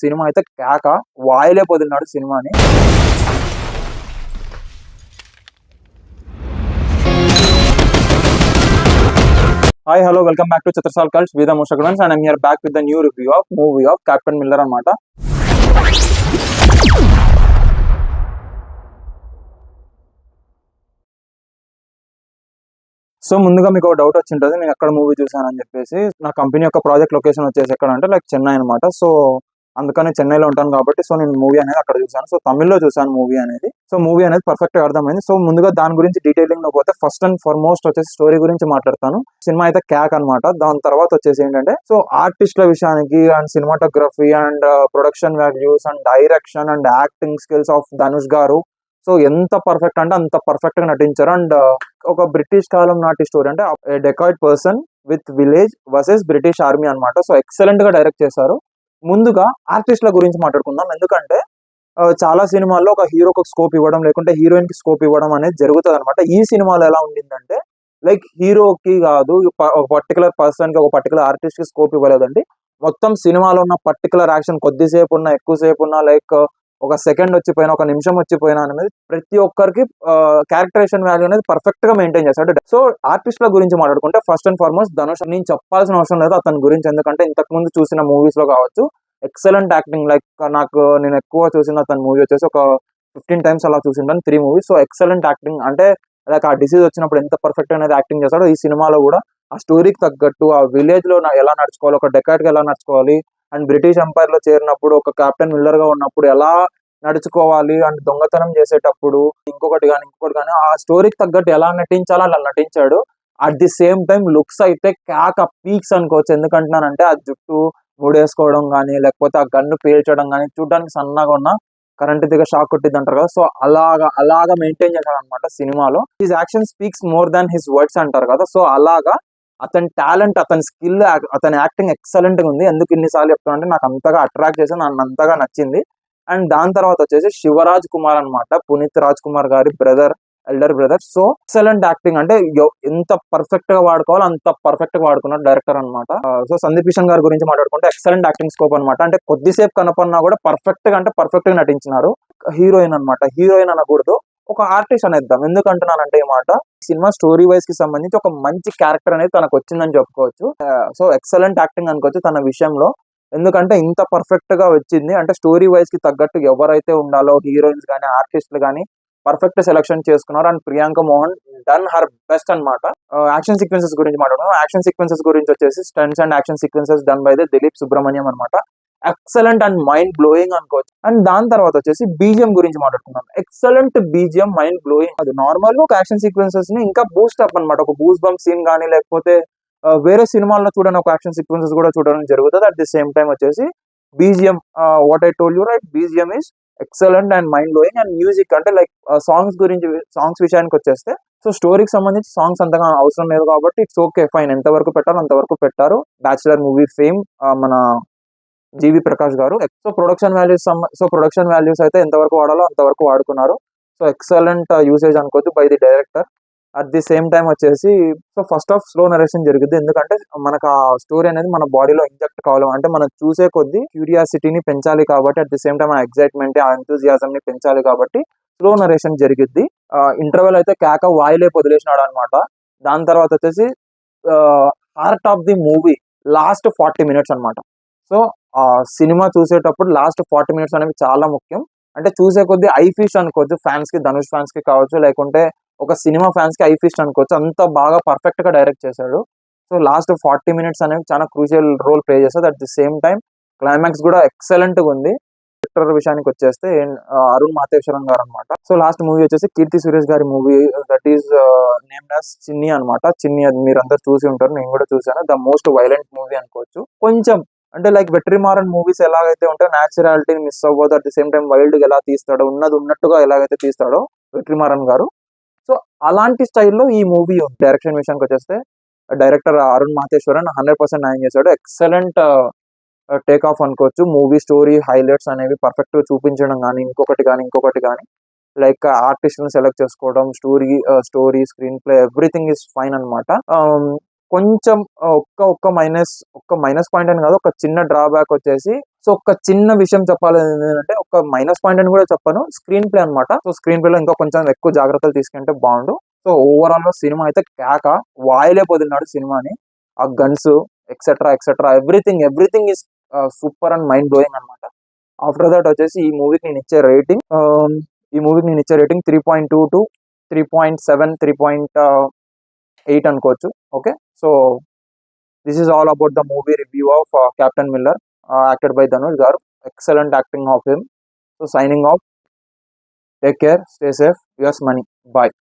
Cinema అయితే కేక, వాయిలే పొదిలినాడు సినిమాని. Hi hello welcome back to చిత్రసాల్ కల్ట్స్ విత్ ముషకన్స్ and I'm here back with the new review of movie of Captain Miller అన్నమాట. సో ముందుగా మీకు ఒక డౌట్ వచ్చి ఉంటుంది, నేను ఎక్కడ మూవీ చూసానని చెప్పేసి. నా కంపెనీ యొక్క ప్రాజెక్ట్ లొకేషన్ వచ్చేసి ఎక్కడ అంటే లైక్ చెన్నై అనమాట. సో అందుకని చెన్నైలో ఉంటాను కాబట్టి సో నేను మూవీ అనేది అక్కడ చూసాను. సో తమిళ్లో చూసాను మూవీ అనేది. సో మూవీ అనేది పర్ఫెక్ట్ గా అర్థమైంది. సో ముందుగా దాని గురించి డీటెయిలింగ్ లో పోతే ఫస్ట్ అండ్ ఫార్మోస్ట్ వచ్చేసి స్టోరీ గురించి మాట్లాడతాను. సినిమా అయితే క్యాక్ అనమాట. దాని తర్వాత వచ్చేసి ఏంటంటే సో ఆర్టిస్ట్ల విషయానికి and cinematography and production values and direction and acting skills of Dhanush గారు సో ఎంత పర్ఫెక్ట్ అంటే అంత పర్ఫెక్ట్ గా నటించారు. అండ్ ఒక బ్రిటిష్ కాలం నాటి స్టోరీ అంటే dacoit person with village versus British army అనమాట. సో ఎక్సలెంట్ గా డైరెక్ట్ చేశారు. ముందుగా ఆర్టిస్ట్ల గురించి మాట్లాడుకుందాం. ఎందుకంటే చాలా సినిమాల్లో ఒక హీరోకి స్కోప్ ఇవ్వడం లేకుంటే హీరోయిన్ కి స్కోప్ ఇవ్వడం అనేది జరుగుతుంది అనమాట. ఈ సినిమాలో ఎలా ఉండిందంటే లైక్ హీరోకి కాదు, ఒక పర్టికులర్ పర్సన్ కి, ఒక పర్టికులర్ ఆర్టిస్ట్ కి స్కోప్ ఇవ్వలేదండి. మొత్తం సినిమాలో ఉన్న పర్టికులర్ యాక్షన్ కొద్దిసేపు ఉన్నా ఎక్కువసేపు ఉన్నా లైక్ ఒక సెకండ్ వచ్చిపోయినా ఒక నిమిషం వచ్చిపోయినా అనేది ప్రతి ఒక్కరికి క్యారెక్టరేషన్ వాల్యూ అనేది పర్ఫెక్ట్ గా మెయింటైన్ చేస్తాడు. సో ఆర్టిస్ట్ల గురించి మాట్లాడుకుంటే ఫస్ట్ అండ్ ఫార్మోస్ట్ ధనుష్. నేను చెప్పాల్సిన అవసరం లేదు అతని గురించి, ఎందుకంటే ఇంతకు ముందు చూసిన మూవీస్ లో కావచ్చు ఎక్సలెంట్ యాక్టింగ్. లైక్ నేను ఎక్కువ చూసిన అతని మూవీ వచ్చేసి ఒక 15 times అలా చూసింటాను, 3 movies. సో ఎక్సలెంట్ యాక్టింగ్ అంటే లైక్ ఆ డిసీజ్ వచ్చినప్పుడు ఎంత పర్ఫెక్ట్ అనేది యాక్టింగ్ చేస్తాడో ఈ సినిమాలో కూడా ఆ స్టోరీకి తగ్గట్టు ఆ విలేజ్ లో ఎలా నడుచుకోవాలి, ఒక డెకాయిడ్ గా ఎలా నడుచుకోవాలి, అండ్ బ్రిటిష్ ఎంపైర్ లో చేరినప్పుడు ఒక కెప్టెన్ మిల్లర్ గా ఉన్నప్పుడు ఎలా నడుచుకోవాలి, అండ్ దొంగతనం చేసేటప్పుడు ఇంకొకటి కానీ ఆ స్టోరీకి తగ్గట్టు ఎలా నటించాలో అలా నటించాడు. At the same time looks అయితే క్యాక్ పీక్స్ అనుకోవచ్చు. ఎందుకంటున్నానంటే ఆ జుట్టు ముడేసుకోవడం కానీ లేకపోతే ఆ గన్ను పేల్చడం కానీ చూడడానికి సన్నగా ఉన్న కరెంట్ దిగ షాక్ కొట్టిద్ది అంటారు కదా. సో అలాగా మెయింటైన్ చేశాడు అనమాట సినిమాలో. His action speaks more than his words అంటారు కదా. సో అలాగా అతని టాలెంట్, అతని స్కిల్, అతని యాక్టింగ్ ఎక్సలెంట్ గా ఉంది. ఎందుకు ఇన్నిసార్లు చెప్తానంటే నాకు అంతగా అట్రాక్ట్ చేసి నన్ను అంతగా నచ్చింది. అండ్ దాని తర్వాత వచ్చేసి శివరాజ్ కుమార్ అనమాట, పునీత్ రాజ్ కుమార్ గారి brother, elder brother. So excellent acting అంటే ఎంత పర్ఫెక్ట్ గా వాడుకోవాలో అంత పర్ఫెక్ట్ గా వాడుకున్నాడు డైరెక్టర్ అనమాట. సో సందీప్ కిషన్ గారి గురించి మాట్లాడుకుంటే ఎక్సలెంట్ యాక్టింగ్ స్కోప్ అనమాట. అంటే కొద్దిసేపు కనపడినా కూడా పర్ఫెక్ట్ గా అంటే పర్ఫెక్ట్ గా నటించినారు. హీరోయిన్ అనమాట, హీరోయిన్ అనకూడదు, ఒక ఆర్టిస్ట్ అనేద్దాం. ఎందుకంటున్నానంటే ఈ మాట సినిమా స్టోరీ వైజ్ కి సంబంధించి ఒక మంచి క్యారెక్టర్ అనేది తనకు వచ్చిందని చెప్పుకోవచ్చు. సో ఎక్సలెంట్ యాక్టింగ్ అనుకోవచ్చు తన విషయంలో. ఎందుకంటే ఇంత పర్ఫెక్ట్ గా వచ్చింది అంటే స్టోరీ వైజ్ కి తగ్గట్టు ఎవరైతే ఉండాలో హీరోయిన్స్ కానీ ఆర్టిస్టులు కానీ పర్ఫెక్ట్ సెలెక్షన్ చేసుకున్నారు. And Priyanka Mohan done her best అనమాట. యాక్షన్ సీక్వెన్సెస్ గురించి మాట్లాడుతున్నాం. యాక్షన్ సీక్వెన్సెస్ గురించి వచ్చేసి stunts and action sequences done by the Dileep Subrahmanyam అనమాట. ఎక్సలెంట్ అండ్ మైండ్ బ్లోయింగ్ అనుకోవచ్చు. అండ్ దాని తర్వాత వచ్చేసి బీజిఎం గురించి మాట్లాడుకున్నాం. Excellent BGM, mind blowing. అది నార్మల్ గా ఒక యాక్షన్ సీక్వెన్సెస్ ని ఇంకా బూస్ట్ అప్ అనమాట. ఒక బూస్ట్ బంప్ సీన్ కానీ లేకపోతే వేరే సినిమాల్లో చూడని ఒక యాక్షన్ సీక్వెన్సెస్ కూడా చూడడం జరుగుతుంది. అట్ ది సేమ్ టైం వచ్చేసి BGM, what I told you right, BGM is excellent and mind blowing. And music అంటే లైక్ సాంగ్స్ విషయానికి వచ్చేస్తే సో స్టోరీకి సంబంధించి సాంగ్స్ అంతగా అవసరం లేదు కాబట్టి ఇట్స్ ఓకే ఫైన్, ఎంతవరకు పెట్టాలో అంతవరకు పెట్టారు. బ్యాచులర్ మూవీ ఫేమ్ మన జీవి ప్రకాష్ గారు. సో ప్రొడక్షన్ వాల్యూస్ అయితే ఎంతవరకు వాడాలో అంతవరకు వాడుకున్నారు. సో ఎక్సలెంట్ యూసేజ్ అనుకోవచ్చు by the director. At the same time వచ్చేసి so first half slow narration జరిగింది. ఎందుకంటే మనకు ఆ స్టోరీ అనేది మన బాడీలో ఇంజెక్ట్ కావాలి అంటే మనం చూసే కొద్దీ క్యూరియాసిటీని పెంచాలి కాబట్టి, అట్ ది సేమ్ టైం ఆ ఎక్సైట్మెంట్, ఆ ఎంతూజియాజం ని పెంచాలి కాబట్టి స్లో నరేషన్ జరిగింది. ఇంటర్వెల్ అయితే కేక వాయిలే వదిలేసినాడు అనమాట. దాని తర్వాత వచ్చేసి heart of the movie last 40 minutes అనమాట. సో ఆ సినిమా చూసేటప్పుడు లాస్ట్ 40 minutes అనేవి చాలా ముఖ్యం. అంటే చూసే కొద్దీ ఐ ఫిష్ అనుకోవచ్చు ఫ్యాన్స్ కి, ధనుష్ ఫ్యాన్స్ కి కావచ్చు, లేకుంటే ఒక సినిమా ఫ్యాన్స్ కి ఐ ఫిష్ అనుకోవచ్చు. అంత బాగా పర్ఫెక్ట్ గా డైరెక్ట్ చేశాడు. సో లాస్ట్ 40 minutes అనేవి చాలా క్రూషియల్ రోల్ ప్లే చేస్తుంది. At the same time climax కూడా ఎక్సలెంట్ గా ఉంది. డైరెక్టర్ విషయానికి వచ్చేస్తే అరుణ్ మాతేశ్వరం గారు అనమాట. సో లాస్ట్ మూవీ వచ్చేసి కీర్తి సురేష్ గారి movie, that is named as చిన్ని అనమాట. చిన్ని అది మీరు అందరు చూసి ఉంటారు, నేను కూడా చూసాను. ద మోస్ట్ వైలెంట్ మూవీ అనుకోవచ్చు. కొంచెం అంటే లైక్ వెట్రిమారన్ మూవీస్ ఎలాగైతే ఉంటాయో న్యాచురాలిటీని మిస్ అవ్వదు, at the same time wild గా ఎలా తీస్తాడో, ఉన్నది ఉన్నట్టుగా ఎలాగైతే తీస్తాడో వెట్రిమారన్ గారు, సో అలాంటి స్టైల్లో ఈ మూవీ డైరెక్షన్ విషయానికి వచ్చేస్తే డైరెక్టర్ అరుణ్ మాతేశ్వరన్ 100% న్యాయం చేశాడు. ఎక్సలెంట్ టేక్ ఆఫ్ అనుకోవచ్చు. మూవీ స్టోరీ హైలైట్స్ అనేవి పర్ఫెక్ట్ గా చూపించడం కానీ ఇంకొకటి కానీ లైక్ ఆర్టిస్ట్ ని సెలెక్ట్ చేసుకోవడం, story screen play everything is fine అనమాట. కొంచెం ఒక్క మైనస్ పాయింట్ అని కాదు, ఒక చిన్న డ్రాబ్యాక్ వచ్చేసి సో ఒక చిన్న విషయం చెప్పాలి ఏంటంటే ఒక మైనస్ పాయింట్ అని కూడా చెప్పాను, స్క్రీన్ ప్లే అనమాట. సో స్క్రీన్ ప్లే లో ఇంకా కొంచెం ఎక్కువ జాగ్రత్తలు తీసుకుంటే బాగుండు. సో ఓవరాల్ గా సినిమా అయితే కేక, వాయిలే పోతున్నాడు సినిమాని. ఆ guns etcetera etcetera everything is super and mind blowing అనమాట. ఆఫ్టర్ దట్ వచ్చేసి ఈ మూవీకి నేను ఇచ్చే రేటింగ్ 3.2 టు 3.7, 3.8 అనుకోవచ్చు. Okay, so this is all about the movie review of Captain Miller, acted by Dhanush గారు. Excellent acting of him. So signing off. Take care, stay safe, yours Mani. Bye.